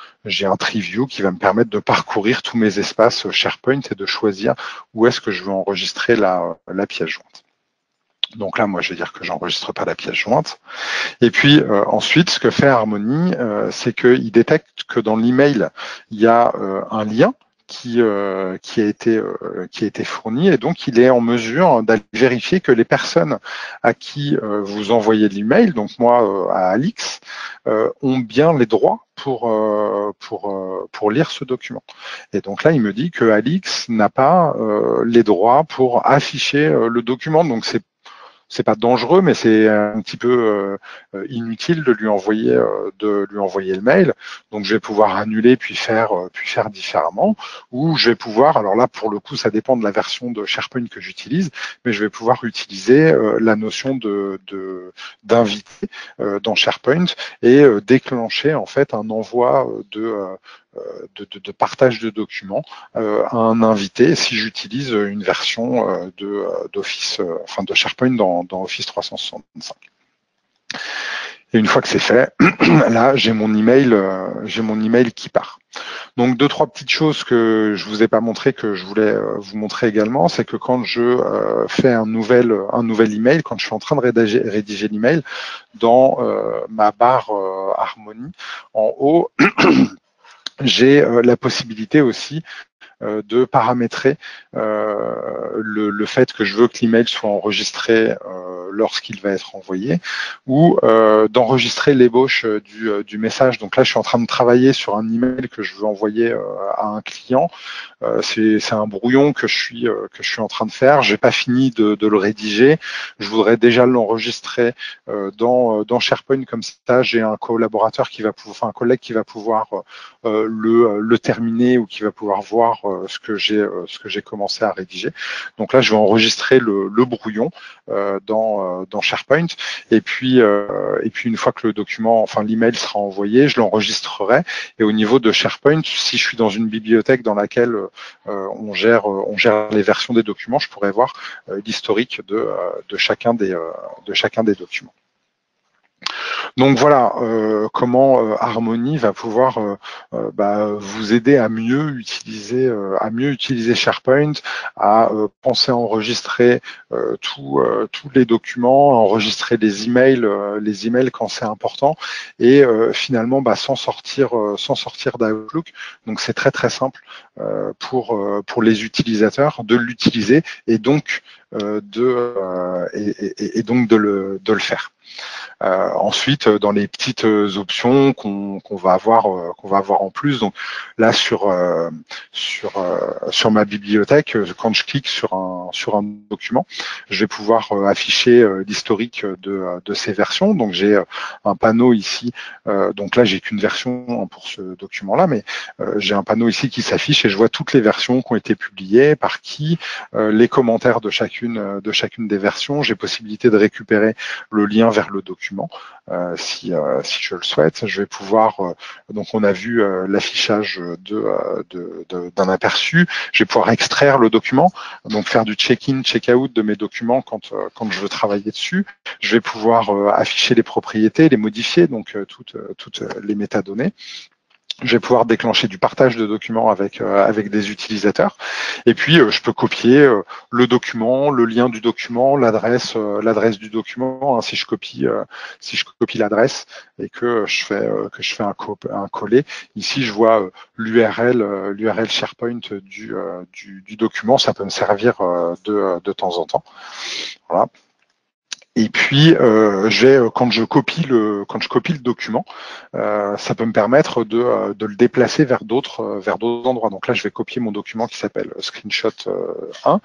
tree view qui va me permettre de parcourir tous mes espaces SharePoint et de choisir où est-ce que je veux enregistrer la pièce jointe. Donc là, moi, je vais dire que j'enregistre pas la pièce jointe. Et puis ensuite, ce que fait Harmony, c'est qu'il détecte que dans l'email, il y a un lien qui a été fourni, et donc il est en mesure d'aller vérifier que les personnes à qui vous envoyez l'email, donc moi à Alix, ont bien les droits pour lire ce document. Et donc là, il me dit que Alix n'a pas les droits pour afficher le document, donc c'est pas dangereux, mais c'est un petit peu inutile de lui envoyer le mail. Donc je vais pouvoir annuler puis faire différemment, ou je vais pouvoir, alors là pour le coup ça dépend de la version de SharePoint que j'utilise, mais je vais pouvoir utiliser la notion d'invité dans SharePoint et déclencher en fait un envoi de partage de documents à un invité si j'utilise une version d'Office, de SharePoint dans Office 365. Et une fois que c'est fait, là j'ai mon email qui part. Donc 2-3 petites choses que je vous ai pas montré, que je voulais vous montrer également, c'est que quand je fais un nouvel email, quand je suis en train de rédiger l'email, dans ma barre Harmony, en haut, j'ai la possibilité aussi de paramétrer le fait que je veux que l'email soit enregistré lorsqu'il va être envoyé, ou d'enregistrer l'ébauche du message. Donc là, je suis en train de travailler sur un email que je veux envoyer à un client. C'est un brouillon que je suis en train de faire. J'ai pas fini de le rédiger. Je voudrais déjà l'enregistrer dans SharePoint, comme ça j'ai un collaborateur qui va pouvoir, un collègue qui va pouvoir le terminer, ou qui va pouvoir voir ce que j'ai commencé à rédiger. Donc là, je vais enregistrer le brouillon dans SharePoint, et puis une fois que le document, l'email sera envoyé, je l'enregistrerai, et au niveau de SharePoint, si je suis dans une bibliothèque dans laquelle on gère les versions des documents, je pourrais voir l'historique de chacun des documents. Donc voilà comment Harmony va pouvoir vous aider à mieux utiliser SharePoint, à penser à enregistrer tous les documents, à enregistrer les emails quand c'est important, et finalement s'en sortir d'Outlook. Donc c'est très très simple pour les utilisateurs de l'utiliser, et donc de le faire. Ensuite, dans les petites options qu'on va avoir en plus, donc là sur ma bibliothèque, quand je clique sur un document, je vais pouvoir afficher l'historique de ces versions. Donc j'ai un panneau ici, donc là j'ai qu'une version pour ce document-là, mais j'ai un panneau ici qui s'affiche, et je vois toutes les versions qui ont été publiées, par qui, les commentaires de chacune des versions. J'ai possibilité de récupérer le lien vers le document si je le souhaite. Je vais pouvoir, donc on a vu l'affichage d'un aperçu. Je vais pouvoir extraire le document, donc faire du check-in, check-out de mes documents quand je veux travailler dessus. Je vais pouvoir afficher les propriétés, les modifier, donc toutes les métadonnées. Je vais pouvoir déclencher du partage de documents avec des utilisateurs, et puis je peux copier le document, le lien du document, l'adresse du document. Si je copie l'adresse et que je fais un coller, ici je vois l'URL SharePoint du document. Ça peut me servir de temps en temps. Voilà. Et puis, quand je copie le document, ça peut me permettre de le déplacer vers d'autres endroits. Donc là, je vais copier mon document qui s'appelle Screenshot 1.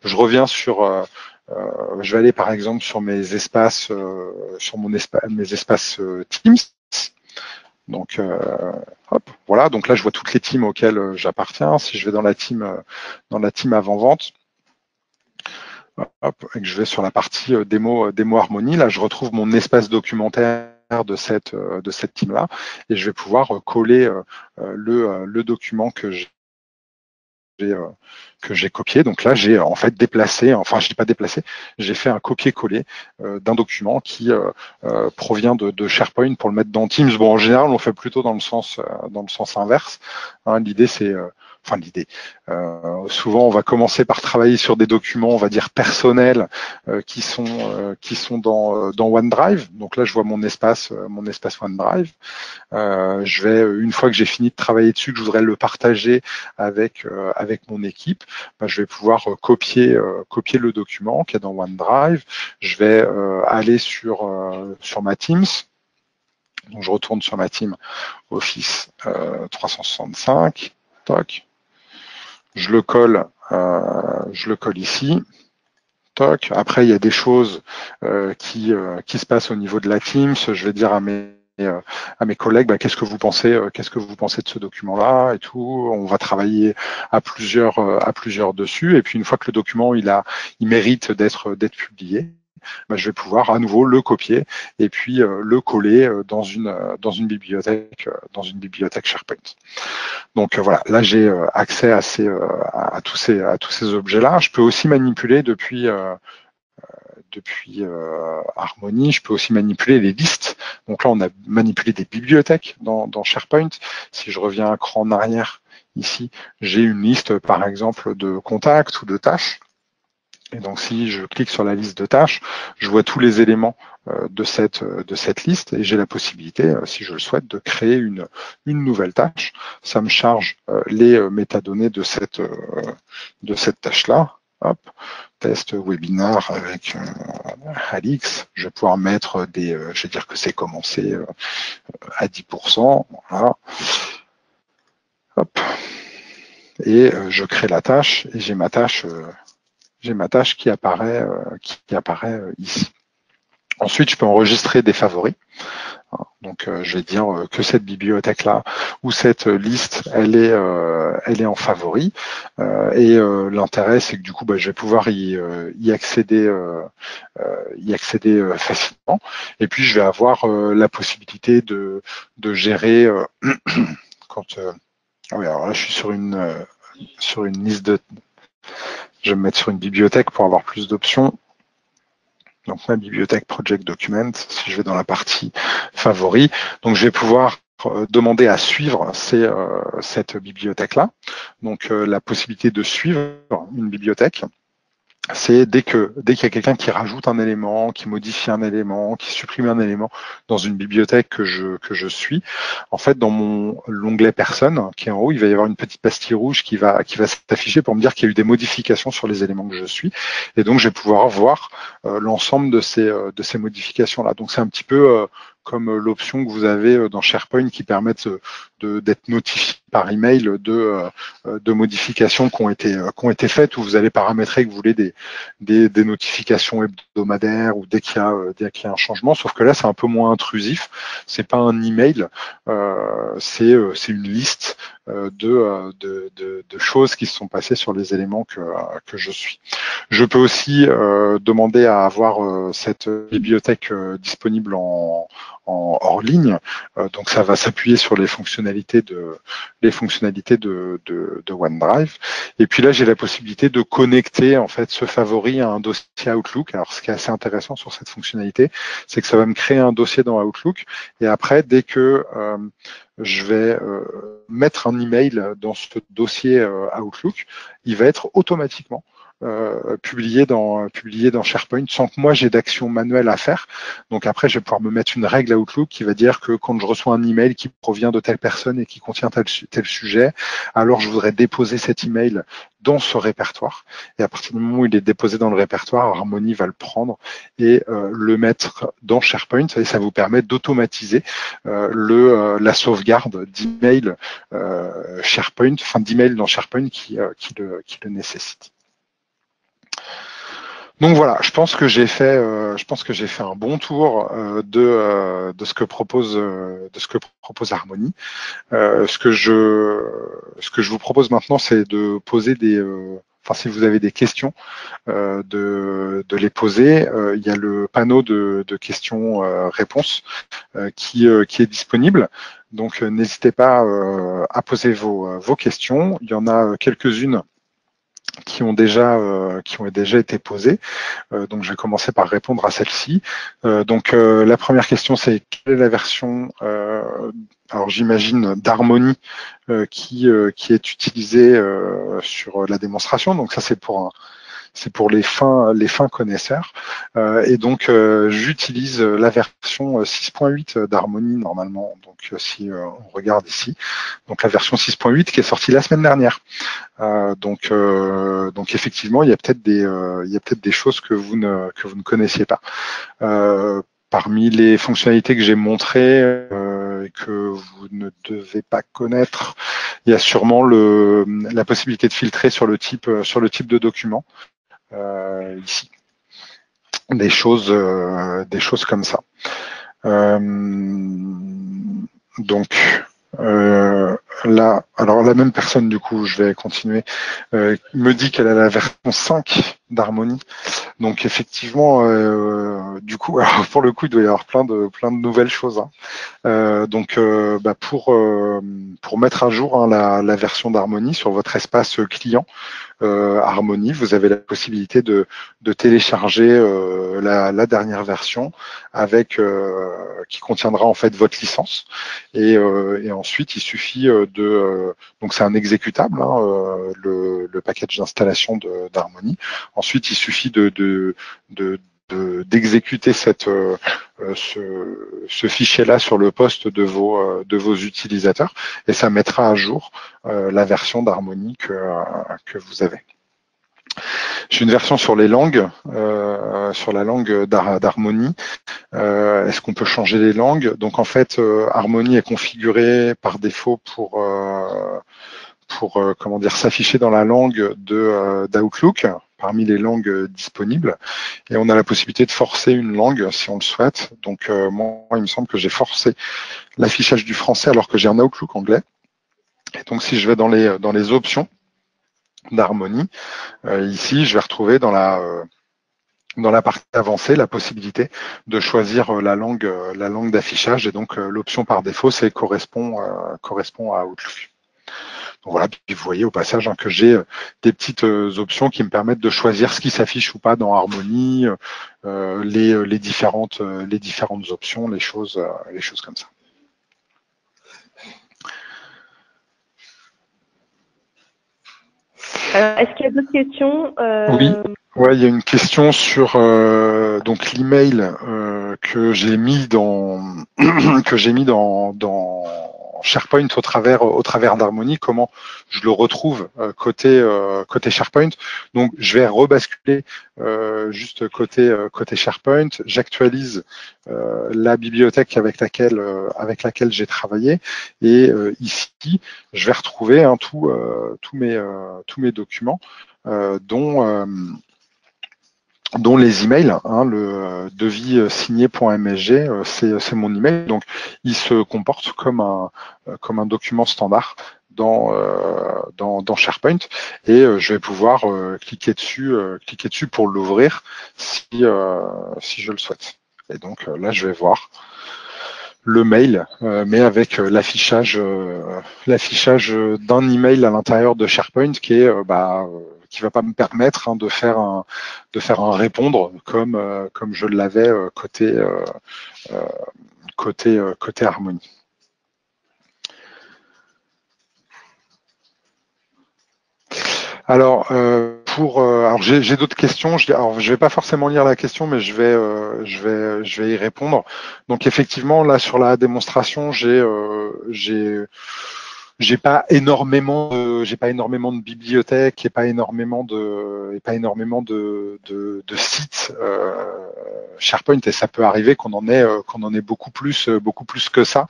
Je reviens je vais aller par exemple sur mes espaces, mes espaces Teams. Donc, hop, voilà. Donc là, je vois toutes les teams auxquelles j'appartiens. Si je vais dans la team avant-vente, hop, et que je vais sur la partie démo Harmony, là, je retrouve mon espace documentaire de cette team-là, et je vais pouvoir coller le document que j'ai copié. Donc là, j'ai en fait déplacé, enfin, je n'ai pas déplacé, j'ai fait un copier-coller d'un document qui provient de SharePoint pour le mettre dans Teams. Bon, en général, on fait plutôt dans le sens inverse. Hein, l'idée, c'est souvent, on va commencer par travailler sur des documents, on va dire personnels, qui sont dans OneDrive. Donc là, je vois mon espace OneDrive. Je vais, une fois que j'ai fini de travailler dessus, que je voudrais le partager avec mon équipe, je vais pouvoir copier le document qui est dans OneDrive. Je vais aller sur ma Teams. Donc je retourne sur ma team Office 365. Toc. Je le colle ici. Toc. Après, il y a des choses qui se passent au niveau de la Teams. Je vais dire à mes collègues, qu'est-ce que vous pensez de ce document-là et tout. On va travailler à plusieurs dessus. Et puis une fois que le document il mérite d'être publié, je vais pouvoir à nouveau le copier et puis le coller dans une bibliothèque SharePoint. Donc voilà, là j'ai accès à tous ces objets-là. Je peux aussi manipuler depuis Harmony, je peux aussi manipuler les listes. Donc là, on a manipulé des bibliothèques dans SharePoint. Si je reviens un cran en arrière, ici, j'ai une liste, par exemple, de contacts ou de tâches. Et donc, si je clique sur la liste de tâches, je vois tous les éléments de cette liste et j'ai la possibilité, si je le souhaite, de créer une nouvelle tâche. Ça me charge les métadonnées de cette tâche-là. Hop, test webinar avec Alix. Je vais pouvoir mettre je vais dire que c'est commencé à 10%. Voilà. Hop. Et je crée la tâche et j'ai ma tâche qui apparaît ici. Ensuite, je peux enregistrer des favoris. Donc, je vais dire que cette bibliothèque-là ou cette liste, elle est en favori. Et l'intérêt, c'est que du coup, je vais pouvoir y accéder facilement. Et puis, je vais avoir la possibilité de gérer quand. Oui, alors là, je suis sur une liste de. Je vais me mettre sur une bibliothèque pour avoir plus d'options. Donc ma bibliothèque Project Document, si je vais dans la partie favoris, donc je vais pouvoir demander à suivre cette bibliothèque-là. Donc la possibilité de suivre une bibliothèque, c'est dès qu'il y a quelqu'un qui rajoute un élément, qui modifie un élément, qui supprime un élément dans une bibliothèque que je suis, en fait, dans l'onglet personne qui est en haut, il va y avoir une petite pastille rouge qui va s'afficher pour me dire qu'il y a eu des modifications sur les éléments que je suis. Et donc, je vais pouvoir voir l'ensemble de ces modifications-là. Donc, c'est un petit peu comme l'option que vous avez dans SharePoint qui permet d'être notifié par email de modifications qui ont été faites, où vous allez paramétrer que vous voulez des notifications hebdomadaires ou dès qu'il y a un changement. Sauf que là, c'est un peu moins intrusif. C'est pas un email, c'est une liste de choses qui se sont passées sur les éléments que je suis. Je peux aussi demander à avoir cette bibliothèque disponible hors ligne. Donc ça va s'appuyer sur les fonctionnalités de OneDrive. Et puis là, j'ai la possibilité de connecter en fait ce favori à un dossier Outlook. Alors, ce qui est assez intéressant sur cette fonctionnalité, c'est que ça va me créer un dossier dans Outlook. Et après, dès que je vais mettre un email dans ce dossier Outlook, il va être automatiquement publié dans SharePoint sans que moi j'ai d'action manuelle à faire. Donc après, je vais pouvoir me mettre une règle à Outlook qui va dire que quand je reçois un email qui provient de telle personne et qui contient tel sujet, alors je voudrais déposer cet email dans ce répertoire. Et à partir du moment où il est déposé dans le répertoire, Harmony va le prendre et le mettre dans SharePoint. Et ça vous permet d'automatiser la sauvegarde d'email d'email dans SharePoint qui le nécessite. Donc voilà, je pense que j'ai fait un bon tour de ce que propose Harmony. Ce que je vous propose maintenant, c'est de poser enfin, si vous avez des questions, de les poser. Il y a le panneau de questions-réponses qui est disponible. Donc n'hésitez pas à poser vos questions. Il y en a quelques-unes qui ont déjà été posées. Donc je vais commencer par répondre à celle-ci. Donc la première question, c'est quelle est la version alors j'imagine d'Harmony qui est utilisée sur la démonstration. Donc ça c'est pour les fins connaisseurs. Et donc j'utilise la version 6.8 d'Harmony normalement. Donc si on regarde ici, donc la version 6.8 qui est sortie la semaine dernière. Donc effectivement, il y a peut-être des choses que vous ne connaissiez pas. Parmi les fonctionnalités que j'ai montrées et que vous ne devez pas connaître, il y a sûrement la possibilité de filtrer sur le type de document. Ici, des choses comme ça. Donc là, alors la même personne, du coup, je vais continuer, me dit qu'elle a la version 5 d'Harmony. Donc effectivement, du coup, alors pour le coup, il doit y avoir plein de nouvelles choses. Hein. Donc pour mettre à jour la version d'Harmony sur votre espace client, Harmony, vous avez la possibilité de télécharger la dernière version avec qui contiendra en fait votre licence et ensuite il suffit donc c'est un exécutable hein, le package d'installation d'Harmony. Ensuite il suffit d'exécuter ce fichier-là sur le poste de vos utilisateurs et ça mettra à jour la version d'Harmony que vous avez. J'ai une version sur les langues, sur la langue d'Harmony. Est-ce qu'on peut changer les langues? Donc en fait, Harmony est configuré par défaut pour comment dire, s'afficher dans la langue d'Outlook parmi les langues disponibles et on a la possibilité de forcer une langue si on le souhaite. Donc moi il me semble que j'ai forcé l'affichage du français alors que j'ai un Outlook anglais. Et donc si je vais dans les options d'Harmony, ici je vais retrouver dans la partie avancée la possibilité de choisir la langue d'affichage et donc l'option par défaut c'est correspond à Outlook. Donc voilà, puis vous voyez au passage hein, que j'ai des petites options qui me permettent de choisir ce qui s'affiche ou pas dans Harmony, les différentes options, les choses comme ça. Est-ce qu'il y a d'autres questions Oui, ouais, il y a une question sur donc l'email que j'ai mis dans SharePoint au travers d'Harmony, comment je le retrouve côté SharePoint. Donc je vais rebasculer juste côté SharePoint. J'actualise la bibliothèque avec laquelle j'ai travaillé et ici je vais retrouver hein, tous mes documents dont les emails, hein, le devis signé.msg, c'est mon email, donc il se comporte comme un document standard dans SharePoint et je vais pouvoir cliquer dessus pour l'ouvrir si je le souhaite. Et donc là je vais voir le mail, mais avec l'affichage d'un email à l'intérieur de SharePoint qui est qui va pas me permettre hein, de faire un répondre comme je l'avais côté Harmony. Alors j'ai d'autres questions. Je vais pas forcément lire la question, mais je vais y répondre. Donc effectivement là sur la démonstration, j'ai pas énormément de bibliothèques et pas énormément de sites SharePoint et ça peut arriver qu'on en ait beaucoup plus que ça.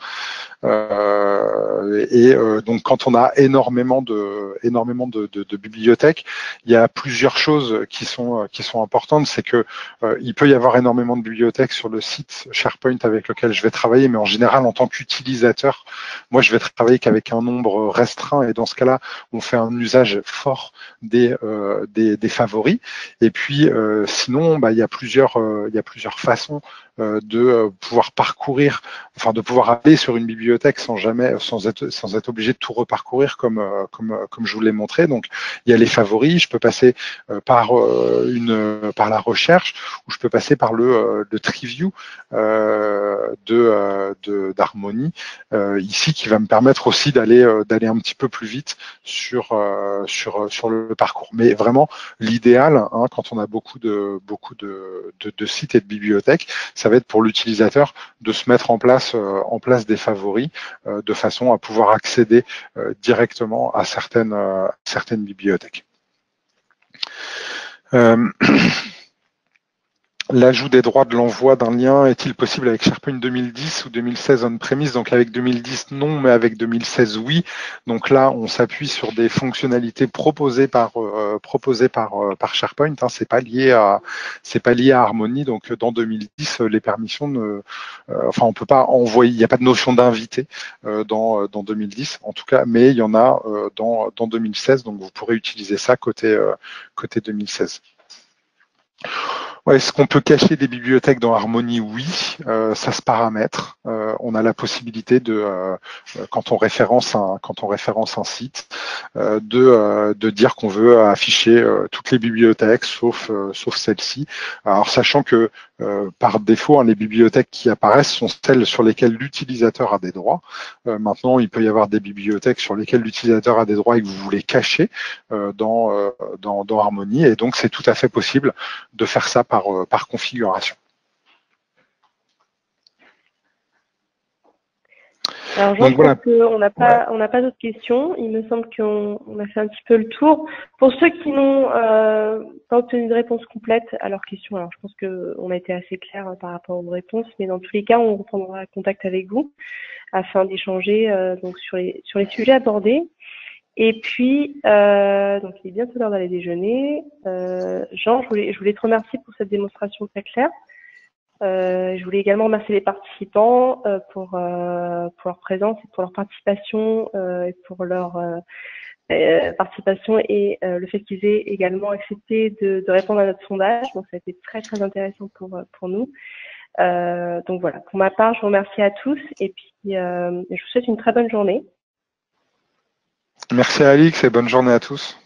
Donc quand on a énormément de de bibliothèques. Il y a plusieurs choses qui sont importantes. C'est que il peut y avoir énormément de bibliothèques sur le site SharePoint avec lequel je vais travailler, mais en général, en tant qu'utilisateur, moi, je vais travailler qu'avec un nombre restreint. Et dans ce cas-là, on fait un usage fort des favoris. Et puis, sinon, il y a plusieurs façons de pouvoir parcourir, enfin de pouvoir aller sur une bibliothèque sans être obligé de tout reparcourir comme je vous l'ai montré. Donc il y a les favoris, je peux passer par la recherche, ou je peux passer par le tree view d'Harmony ici, qui va me permettre aussi d'aller un petit peu plus vite sur le parcours. Mais vraiment l'idéal, quand on a beaucoup de sites et de bibliothèques, ça va être pour l'utilisateur de se mettre en place des favoris de façon à pouvoir accéder directement à certaines bibliothèques. L'ajout des droits de l'envoi d'un lien est-il possible avec SharePoint 2010 ou 2016 on-premise? Donc avec 2010, non, mais avec 2016, oui. Donc là, on s'appuie sur des fonctionnalités proposées par SharePoint. C'est pas lié à Harmony. Donc dans 2010, les permissions on peut pas envoyer. Il n'y a pas de notion d'invité dans 2010, en tout cas, mais il y en a dans 2016. Donc vous pourrez utiliser ça côté 2016. Ouais, est-ce qu'on peut cacher des bibliothèques dans Harmony? Oui, ça se paramètre. On a la possibilité de, quand on référence un site, de dire qu'on veut afficher toutes les bibliothèques sauf celle-ci. Alors sachant que par défaut, les bibliothèques qui apparaissent sont celles sur lesquelles l'utilisateur a des droits. Maintenant, il peut y avoir des bibliothèques sur lesquelles l'utilisateur a des droits et que vous voulez cacher dans Harmony, et donc c'est tout à fait possible de faire ça par configuration. Alors, je pense qu'on n'a pas d'autres questions. Il me semble qu'on a fait un petit peu le tour. Pour ceux qui n'ont pas obtenu de réponse complète à leurs questions, alors je pense qu'on a été assez clair par rapport aux réponses, mais dans tous les cas, on reprendra contact avec vous afin d'échanger donc sur les sujets abordés. Et puis, donc il est bientôt l'heure d'aller déjeuner. Jean, je voulais te remercier pour cette démonstration très claire. Je voulais également remercier les participants pour leur présence et pour leur participation et pour leur participation et le fait qu'ils aient également accepté de répondre à notre sondage. Donc ça a été très très intéressant pour nous. Donc voilà, pour ma part, je vous remercie à tous et puis je vous souhaite une très bonne journée. Merci Alix et bonne journée à tous.